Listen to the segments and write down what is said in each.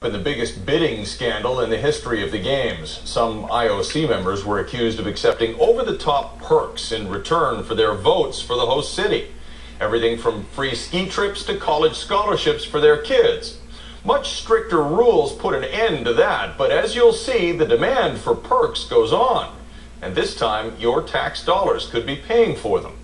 In the biggest bidding scandal in the history of the Games, some IOC members were accused of accepting over-the-top perks in return for their votes for the host city. Everything from free ski trips to college scholarships for their kids. Much stricter rules put an end to that, but as you'll see, the demand for perks goes on. And this time, your tax dollars could be paying for them.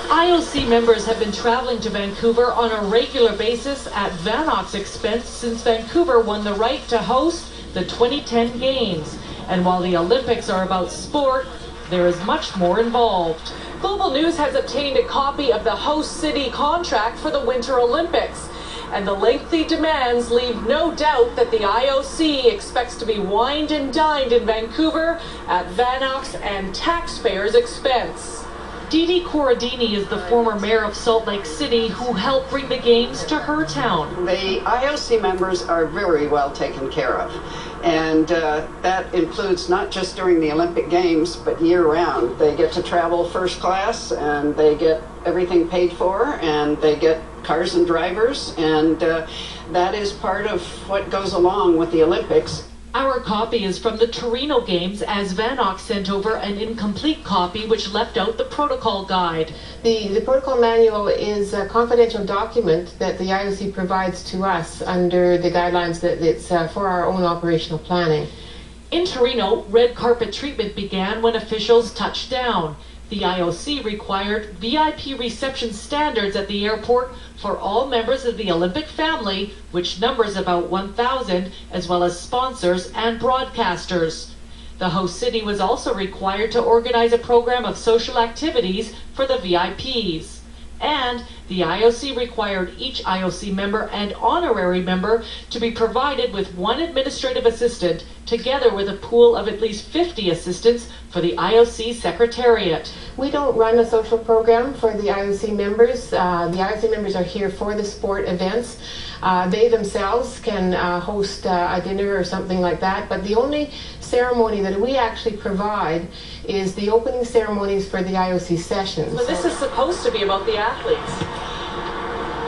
IOC members have been traveling to Vancouver on a regular basis at Vannock's expense since Vancouver won the right to host the 2010 Games. And while the Olympics are about sport, there is much more involved. Global News has obtained a copy of the host city contract for the Winter Olympics. And the lengthy demands leave no doubt that the IOC expects to be wined and dined in Vancouver at Vannock's and taxpayers' expense. Didi Corradini is the former mayor of Salt Lake City who helped bring the Games to her town. The IOC members are very well taken care of, and that includes not just during the Olympic Games, but year-round. They get to travel first class, and they get everything paid for, and they get cars and drivers, and that is part of what goes along with the Olympics. Our copy is from the Torino Games, as Vannock sent over an incomplete copy which left out the protocol guide. The protocol manual is a confidential document that the IOC provides to us under the guidelines that it's for our own operational planning. In Torino, red carpet treatment began when officials touched down. The IOC required VIP reception standards at the airport for all members of the Olympic family, which numbers about 1,000, as well as sponsors and broadcasters. The host city was also required to organize a program of social activities for the VIPs. And the IOC required each IOC member and honorary member to be provided with one administrative assistant, together with a pool of at least 50 assistants for the IOC Secretariat. We don't run a social program for the IOC members. The IOC members are here for the sport events. They themselves can host a dinner or something like that, but the only ceremony that we actually provide is the opening ceremonies for the IOC sessions. But this is supposed to be about the athletes.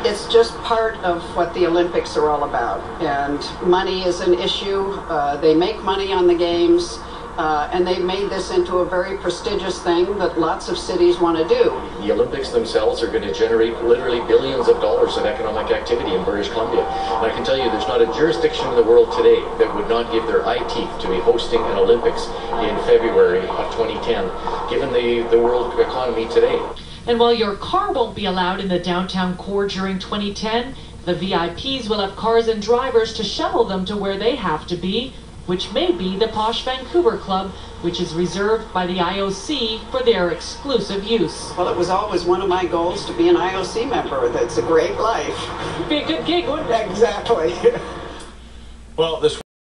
It's just part of what the Olympics are all about, and money is an issue. They make money on the Games, and they've made this into a very prestigious thing that lots of cities want to do. The Olympics themselves are going to generate literally billions of dollars of economic activity in British Columbia. And I can tell you there's not a jurisdiction in the world today that would not give their eye teeth to be hosting an Olympics in February of 2010, given the world economy today. And while your car won't be allowed in the downtown core during 2010, the VIPs will have cars and drivers to shuttle them to where they have to be, which may be the Posh Vancouver Club, which is reserved by the IOC for their exclusive use. Well, it was always one of my goals to be an IOC member. That's a great life. Be a good gig, wouldn't it? Exactly. Well, this